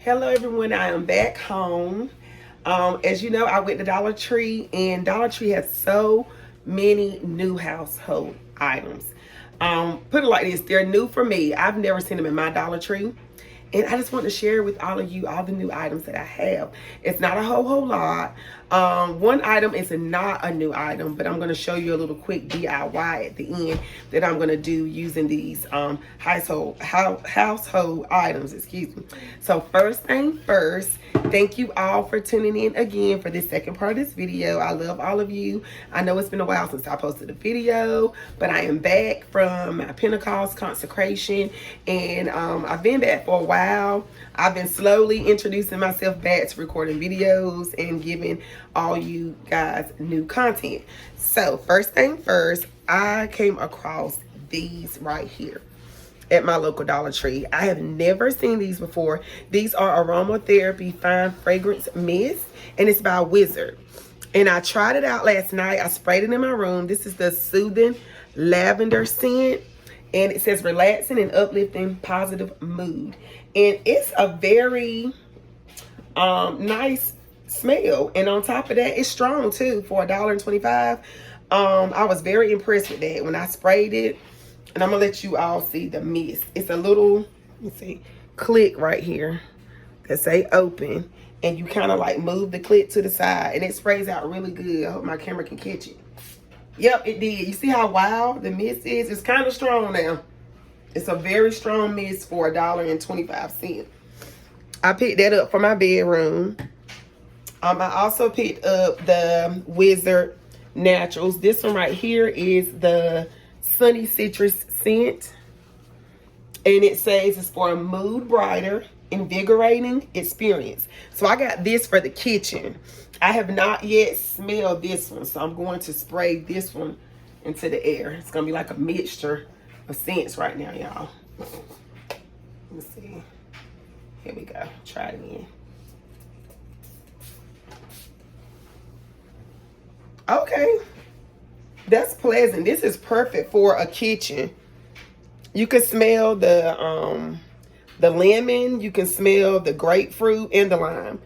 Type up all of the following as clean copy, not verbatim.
Hello everyone, I am back home. As you know, I went to Dollar Tree, and Dollar Tree has so many new household items. Put it like this, they're new for me. I've never seen them in my Dollar Tree. And I just want to share with all of you all the new items that I have. It's not a whole lot. One item is not a new item, but I'm going to show you a little quick DIY at the end that I'm going to do using these household items. Excuse me. So first thing first, thank you all for tuning in again for this second part of this video. I love all of you. I know it's been a while since I posted a video, but I am back from my Pentecost consecration, and I've been back for a while. I've been slowly introducing myself back to recording videos and giving all you guys new content. So first thing first, I came across these right here at my local Dollar Tree. I have never seen these before. These are aromatherapy fine fragrance mist, and it's by Wizard. And I tried it out last night. I sprayed it in my room. This is the Soothing Lavender scent, and it says relaxing and uplifting positive mood. And it's a very nice smell, and on top of that, it's strong too for $1.25. I was very impressed with that when I sprayed it. And I'm gonna let you all see the mist. It's a little, let me see, click right here that say open, and you kind of like move the clip to the side, and it sprays out really good. I hope my camera can catch it. Yep, it did. You see how wild the mist is? It's kind of strong now. It's a very strong mist for $1.25. I picked that up for my bedroom. I also picked up the Wizard Naturals. This one right here is the Sunny Citrus scent, and it says it's for a mood brighter, invigorating experience. So I got this for the kitchen. I have not yet smelled this one, so I'm going to spray this one into the air. It's gonna be like a mixture of scents right now, y'all. Let's see. Here we go. Try it again. Okay. That's pleasant. This is perfect for a kitchen. You can smell the lemon. You can smell the grapefruit and the lime.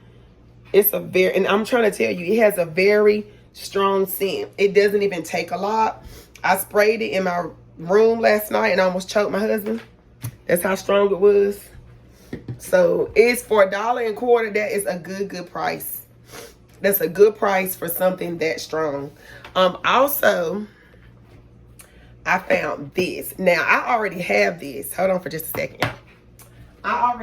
It's a very, and I'm trying to tell you, it has a very strong scent. It doesn't even take a lot. I sprayed it in my room last night and I almost choked my husband. That's how strong it was. So it's for $1.25. That is a good price. That's a good price for something that strong. Also, I found this. Now, I already have this. Hold on for just a second, y'all. I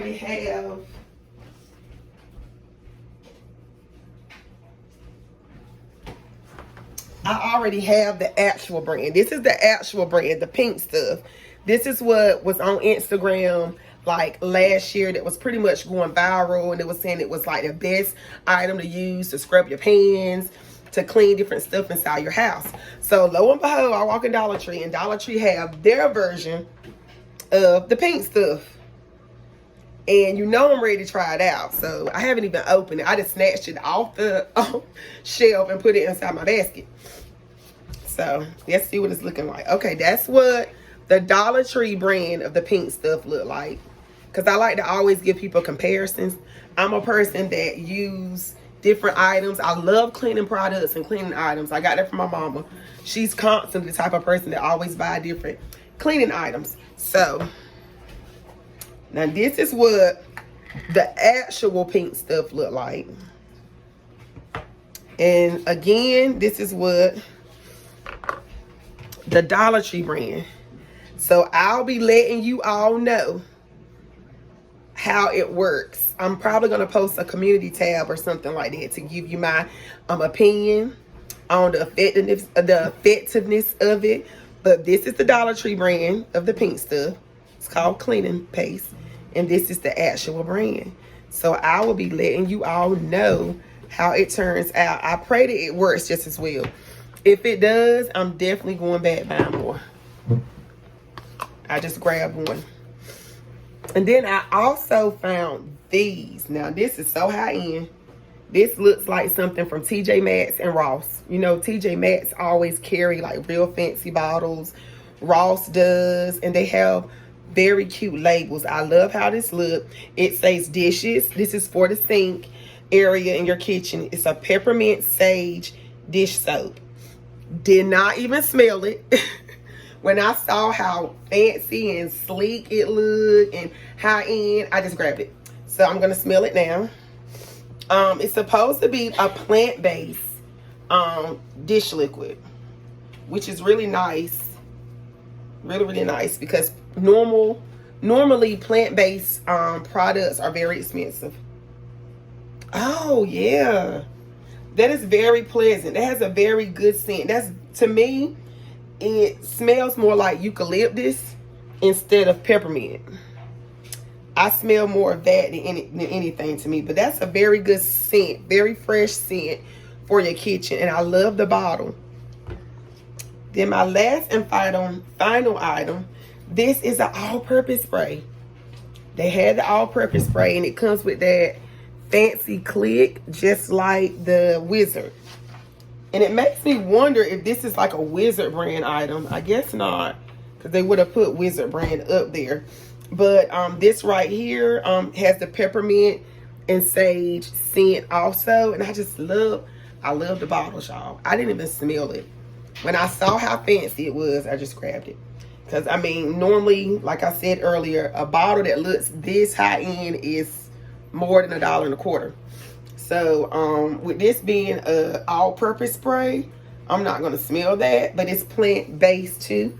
already have the actual brand. This is the actual brand, the pink stuff. This is what was on Instagram like last year that was pretty much going viral, and it was saying it was like the best item to use to scrub your pans, to clean different stuff inside your house. So lo and behold, I walk in Dollar Tree, and Dollar Tree have their version of the pink stuff. And you know I'm ready to try it out. So I haven't even opened it. I just snatched it off the shelf and put it inside my basket. So let's see what it's looking like. Okay, that's what the Dollar Tree brand of the pink stuff look like. Because I like to always give people comparisons. I'm a person that use different items. I love cleaning products and cleaning items. I got that from my mama. She's constantly the type of person that always buy different cleaning items. So now this is what the actual pink stuff look like. And again, this is what the Dollar Tree brand. So I'll be letting you all know how it works. I'm probably going to post a community tab or something like that to give you my opinion on the effectiveness of it. But this is the Dollar Tree brand of the pink stuff. It's called cleaning paste. And this is the actual brand. So I will be letting you all know how it turns out. I pray that it works just as well. If it does, I'm definitely going back buying more. I just grabbed one. And then I also found these. Now, this is so high-end. This looks like something from TJ Maxx and Ross. You know, TJ Maxx always carry like real fancy bottles. Ross does. And they have Very cute labels. I love how this look. It says dishes. This is for the sink area in your kitchen. It's a peppermint sage dish soap. Did not even smell it. When I saw how fancy and sleek it looked and high end, I just grabbed it. So I'm gonna smell it now. It's supposed to be a plant-based dish liquid, which is really nice. Really nice, because normally plant-based products are very expensive. Oh yeah, that is very pleasant. That has a very good scent. That's, to me, it smells more like eucalyptus instead of peppermint. I smell more of that than anything to me. But that's a very good scent, very fresh scent for your kitchen. And I love the bottle. Then my last and final item, this is an all-purpose spray. They had the all-purpose spray, and it comes with that fancy click, just like the Wizard. And it makes me wonder if this is like a Wizard brand item. I guess not, because they would have put Wizard brand up there. But this right here has the peppermint and sage scent also. And I love the bottles, y'all. I didn't even smell it. When I saw how fancy it was, I just grabbed it. Because, I mean, normally, like I said earlier, a bottle that looks this high end is more than $1.25. So, with this being a all-purpose spray, I'm not going to smell that. But it's plant-based, too.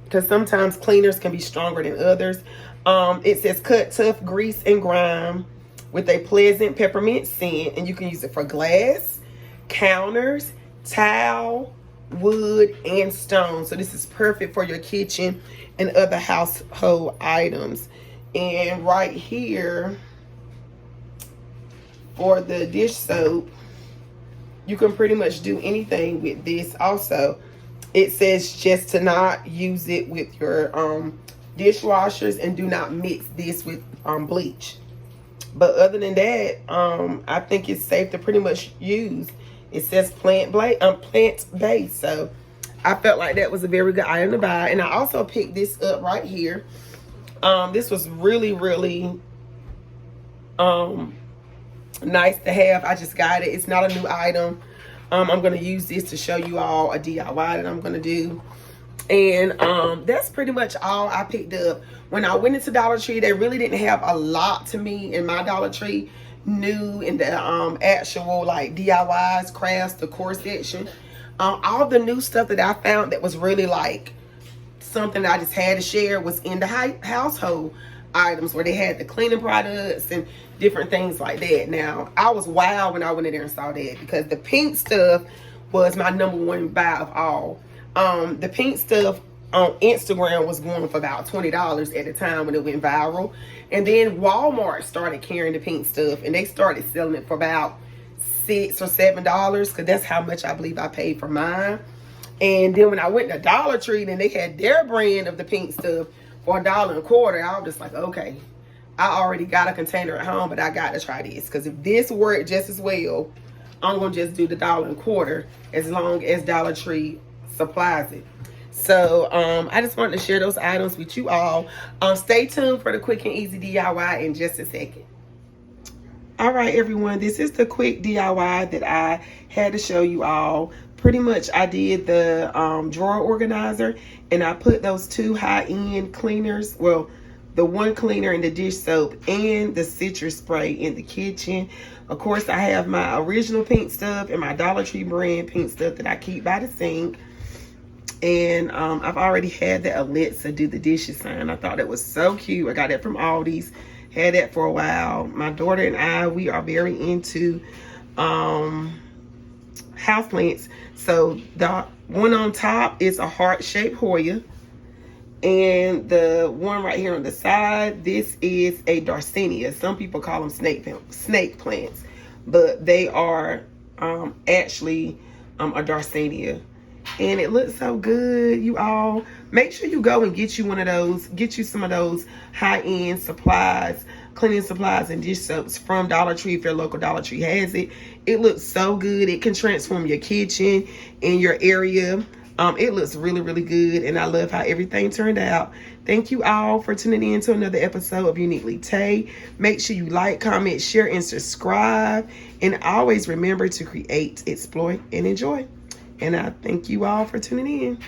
Because sometimes cleaners can be stronger than others. It says cut tough grease and grime with a pleasant peppermint scent. And you can use it for glass, counters, tile, wood, and stone. So this is perfect for your kitchen and other household items. And right here, for the dish soap, you can pretty much do anything with this also. It says just to not use it with your dishwashers, and do not mix this with bleach. But other than that, I think it's safe to pretty much use. It says plant-based, so I felt like that was a very good item to buy. And I also picked this up right here. This was really nice to have. I just got it. It's not a new item. I'm going to use this to show you all a DIY that I'm going to do. And that's pretty much all I picked up. When I went into Dollar Tree, they really didn't have a lot to me in my Dollar Tree new in the actual like DIYs, crafts, decor section. All the new stuff that I found that was really like something that I just had to share was in the household items, where they had the cleaning products and different things like that. Now, I was wild when I went in there and saw that, because the pink stuff was my #1 buy of all. The pink stuff on Instagram was going for about $20 at the time when it went viral. And then Walmart started carrying the pink stuff, and they started selling it for about $6 or $7, because that's how much I believe I paid for mine. And then when I went to Dollar Tree, then they had their brand of the pink stuff for $1.25. I was just like, okay, I already got a container at home, but I got to try this, because if this worked just as well, I'm gonna just do the $1.25 as long as Dollar Tree supplies it. So I just wanted to share those items with you all. Stay tuned for the quick and easy DIY in just a second. All right, everyone, this is the quick DIY that I had to show you all. Pretty much I did the drawer organizer, and I put those 2 high-end cleaners, well, the one cleaner and the dish soap and the citrus spray in the kitchen. Of course, I have my original pink stuff and my Dollar Tree brand pink stuff that I keep by the sink. And I've already had the Alexa do the dishes sign. I thought that was so cute. I got that from Aldi's. Had that for a while. My daughter and I, we are very into houseplants. So the one on top is a heart-shaped Hoya. And the one right here on the side, this is a Darcinia. Some people call them snake plants. But they are actually a Darcinia. And it looks so good, you all. Make sure you go and get you one of those. Get you some of those high-end supplies, cleaning supplies and dish soaps from Dollar Tree if your local Dollar Tree has it. It looks so good. It can transform your kitchen in your area. It looks really, really good, and I love how everything turned out. Thank you all for tuning in to another episode of Uniquely Tay. Make sure you like, comment, share, and subscribe. And always remember to create, exploit, and enjoy. And I thank you all for tuning in.